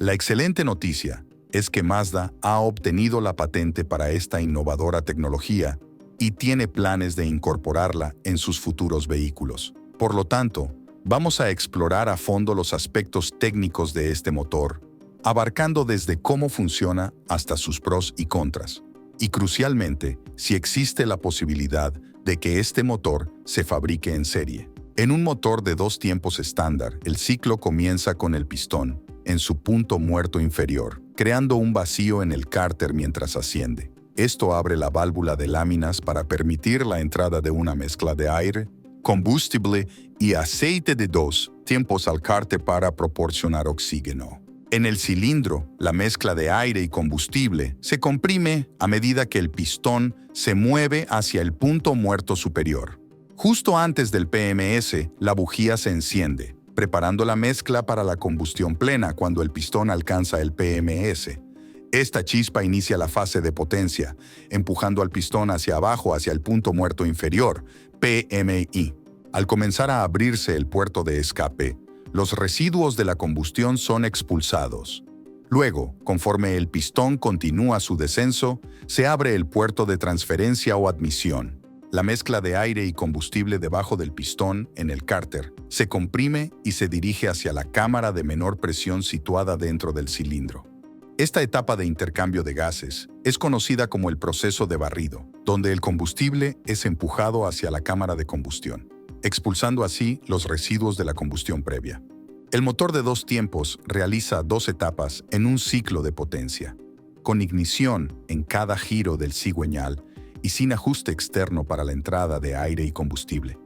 La excelente noticia es que Mazda ha obtenido la patente para esta innovadora tecnología y tiene planes de incorporarla en sus futuros vehículos. Por lo tanto, vamos a explorar a fondo los aspectos técnicos de este motor, abarcando desde cómo funciona hasta sus pros y contras. Y crucialmente, si existe la posibilidad de que este motor se fabrique en serie. En un motor de 2 tiempos estándar, el ciclo comienza con el pistón en su punto muerto inferior, creando un vacío en el cárter mientras asciende. Esto abre la válvula de láminas para permitir la entrada de una mezcla de aire, combustible y aceite de 2 tiempos al cárter para proporcionar oxígeno. En el cilindro, la mezcla de aire y combustible se comprime a medida que el pistón se mueve hacia el punto muerto superior. Justo antes del PMS, la bujía se enciende, preparando la mezcla para la combustión plena cuando el pistón alcanza el PMS. Esta chispa inicia la fase de potencia, empujando al pistón hacia abajo hacia el punto muerto inferior, PMI. Al comenzar a abrirse el puerto de escape, los residuos de la combustión son expulsados. Luego, conforme el pistón continúa su descenso, se abre el puerto de transferencia o admisión. La mezcla de aire y combustible debajo del pistón, en el cárter, se comprime y se dirige hacia la cámara de menor presión situada dentro del cilindro. Esta etapa de intercambio de gases es conocida como el proceso de barrido, donde el combustible es empujado hacia la cámara de combustión, expulsando así los residuos de la combustión previa. El motor de 2 tiempos realiza 2 etapas en un ciclo de potencia, con ignición en cada giro del cigüeñal y sin ajuste externo para la entrada de aire y combustible.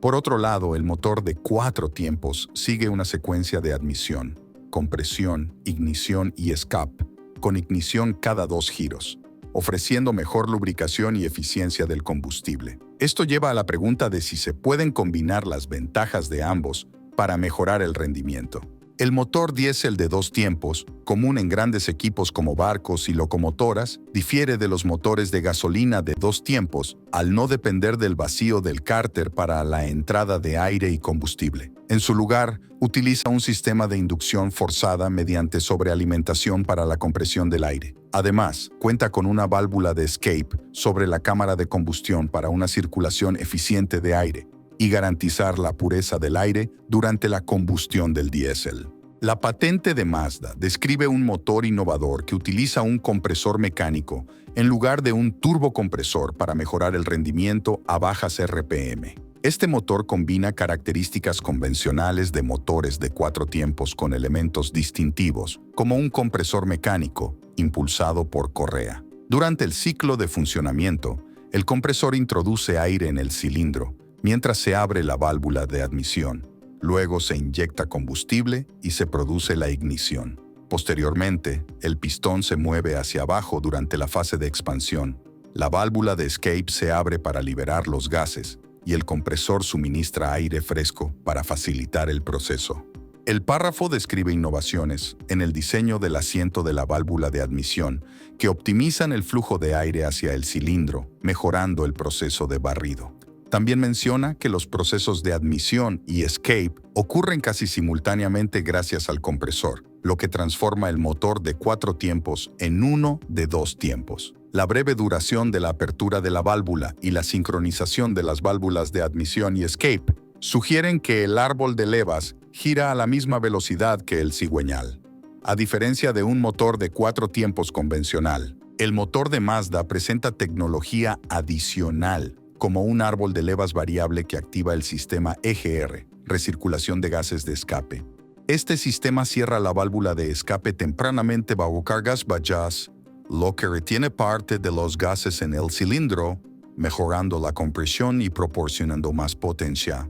Por otro lado, el motor de 4 tiempos sigue una secuencia de admisión, compresión, ignición y escape, con ignición cada 2 giros, ofreciendo mejor lubricación y eficiencia del combustible. Esto lleva a la pregunta de si se pueden combinar las ventajas de ambos para mejorar el rendimiento. El motor diésel de 2 tiempos, común en grandes equipos como barcos y locomotoras, difiere de los motores de gasolina de 2 tiempos al no depender del vacío del cárter para la entrada de aire y combustible. En su lugar, utiliza un sistema de inducción forzada mediante sobrealimentación para la compresión del aire. Además, cuenta con una válvula de escape sobre la cámara de combustión para una circulación eficiente de aire y garantizar la pureza del aire durante la combustión del diésel. La patente de Mazda describe un motor innovador que utiliza un compresor mecánico en lugar de un turbocompresor para mejorar el rendimiento a bajas RPM. Este motor combina características convencionales de motores de 4 tiempos con elementos distintivos, como un compresor mecánico impulsado por correa. Durante el ciclo de funcionamiento, el compresor introduce aire en el cilindro, mientras se abre la válvula de admisión. Luego se inyecta combustible y se produce la ignición. Posteriormente, el pistón se mueve hacia abajo durante la fase de expansión. La válvula de escape se abre para liberar los gases y el compresor suministra aire fresco para facilitar el proceso. El párrafo describe innovaciones en el diseño del asiento de la válvula de admisión que optimizan el flujo de aire hacia el cilindro, mejorando el proceso de barrido. También menciona que los procesos de admisión y escape ocurren casi simultáneamente gracias al compresor, lo que transforma el motor de 4 tiempos en uno de 2 tiempos. La breve duración de la apertura de la válvula y la sincronización de las válvulas de admisión y escape sugieren que el árbol de levas gira a la misma velocidad que el cigüeñal. A diferencia de un motor de 4 tiempos convencional, el motor de Mazda presenta tecnología adicional, como un árbol de levas variable que activa el sistema EGR, recirculación de gases de escape. Este sistema cierra la válvula de escape tempranamente bajo cargas bajas, lo que retiene parte de los gases en el cilindro, mejorando la compresión y proporcionando más potencia.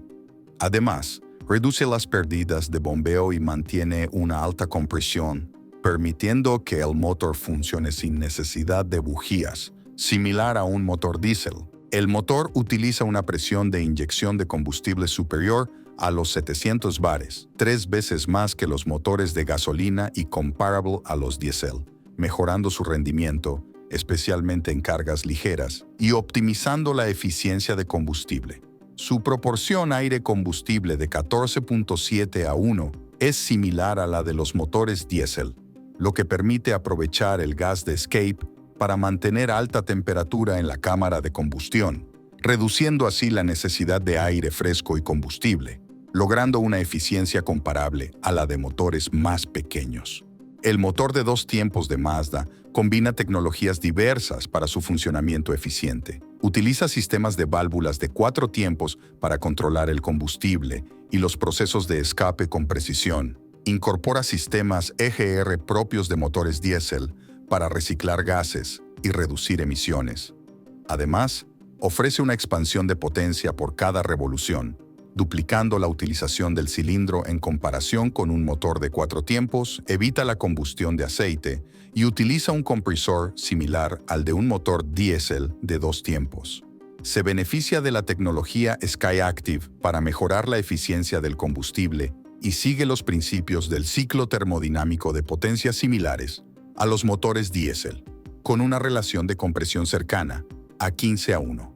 Además, reduce las pérdidas de bombeo y mantiene una alta compresión, permitiendo que el motor funcione sin necesidad de bujías, similar a un motor diésel. El motor utiliza una presión de inyección de combustible superior a los 700 bares, 3 veces más que los motores de gasolina y comparable a los diésel, mejorando su rendimiento, especialmente en cargas ligeras, y optimizando la eficiencia de combustible. Su proporción aire-combustible de 14.7 a 1 es similar a la de los motores diésel, lo que permite aprovechar el gas de escape para mantener alta temperatura en la cámara de combustión, reduciendo así la necesidad de aire fresco y combustible, logrando una eficiencia comparable a la de motores más pequeños. El motor de 2 tiempos de Mazda combina tecnologías diversas para su funcionamiento eficiente. Utiliza sistemas de válvulas de 4 tiempos para controlar el combustible y los procesos de escape con precisión. Incorpora sistemas EGR propios de motores diésel para reciclar gases y reducir emisiones. Además, ofrece una expansión de potencia por cada revolución, duplicando la utilización del cilindro en comparación con un motor de 4 tiempos, evita la combustión de aceite y utiliza un compresor similar al de un motor diésel de 2 tiempos. Se beneficia de la tecnología SkyActiv para mejorar la eficiencia del combustible y sigue los principios del ciclo termodinámico de potencias similares a los motores diésel, con una relación de compresión cercana a 15:1.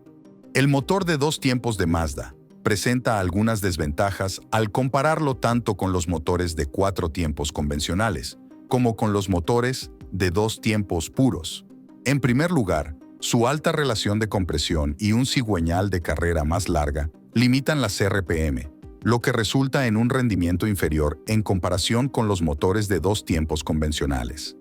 El motor de 2 tiempos de Mazda presenta algunas desventajas al compararlo tanto con los motores de 4 tiempos convencionales como con los motores de 2 tiempos puros. En primer lugar, su alta relación de compresión y un cigüeñal de carrera más larga limitan las RPM, lo que resulta en un rendimiento inferior en comparación con los motores de 2 tiempos convencionales.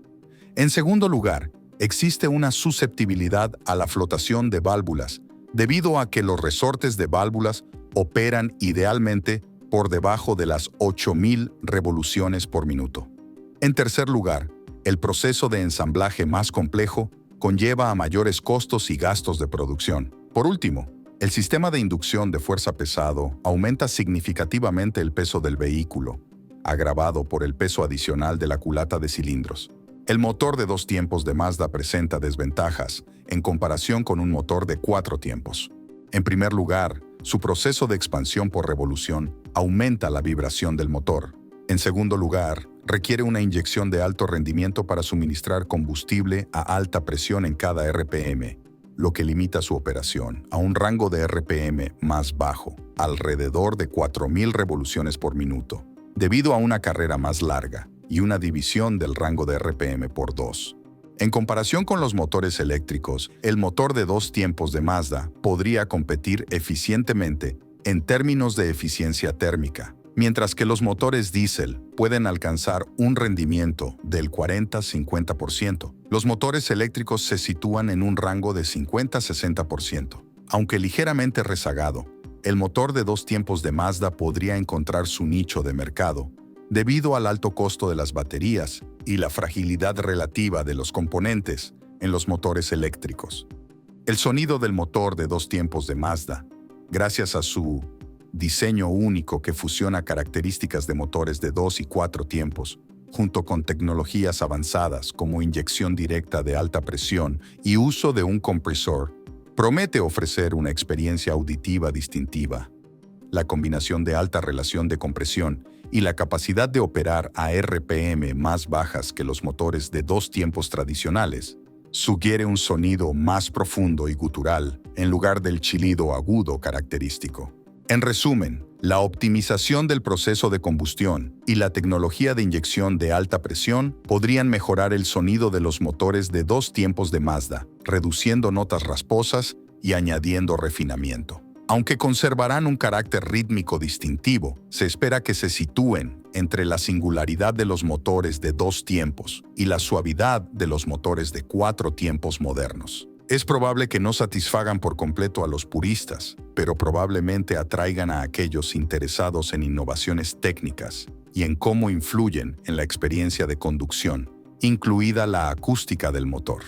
En segundo lugar, existe una susceptibilidad a la flotación de válvulas debido a que los resortes de válvulas operan idealmente por debajo de las 8.000 revoluciones por minuto. En tercer lugar, el proceso de ensamblaje más complejo conlleva a mayores costos y gastos de producción. Por último, el sistema de inducción de fuerza pesado aumenta significativamente el peso del vehículo, agravado por el peso adicional de la culata de cilindros. El motor de 2 tiempos de Mazda presenta desventajas en comparación con un motor de 4 tiempos. En primer lugar, su proceso de expansión por revolución aumenta la vibración del motor. En segundo lugar, requiere una inyección de alto rendimiento para suministrar combustible a alta presión en cada RPM, lo que limita su operación a un rango de RPM más bajo, alrededor de 4.000 revoluciones por minuto, debido a una carrera más larga y una división del rango de RPM por 2. En comparación con los motores eléctricos, el motor de 2 tiempos de Mazda podría competir eficientemente en términos de eficiencia térmica, mientras que los motores diésel pueden alcanzar un rendimiento del 40-50%. Los motores eléctricos se sitúan en un rango de 50-60%. Aunque ligeramente rezagado, el motor de 2 tiempos de Mazda podría encontrar su nicho de mercado debido al alto costo de las baterías y la fragilidad relativa de los componentes en los motores eléctricos. El sonido del motor de 2 tiempos de Mazda, gracias a su diseño único que fusiona características de motores de 2 y 4 tiempos, junto con tecnologías avanzadas como inyección directa de alta presión y uso de un compresor, promete ofrecer una experiencia auditiva distintiva. La combinación de alta relación de compresión y la capacidad de operar a RPM más bajas que los motores de 2 tiempos tradicionales sugiere un sonido más profundo y gutural en lugar del chillido agudo característico. En resumen, la optimización del proceso de combustión y la tecnología de inyección de alta presión podrían mejorar el sonido de los motores de 2 tiempos de Mazda, reduciendo notas rasposas y añadiendo refinamiento. Aunque conservarán un carácter rítmico distintivo, se espera que se sitúen entre la singularidad de los motores de 2 tiempos y la suavidad de los motores de 4 tiempos modernos. Es probable que no satisfagan por completo a los puristas, pero probablemente atraigan a aquellos interesados en innovaciones técnicas y en cómo influyen en la experiencia de conducción, incluida la acústica del motor.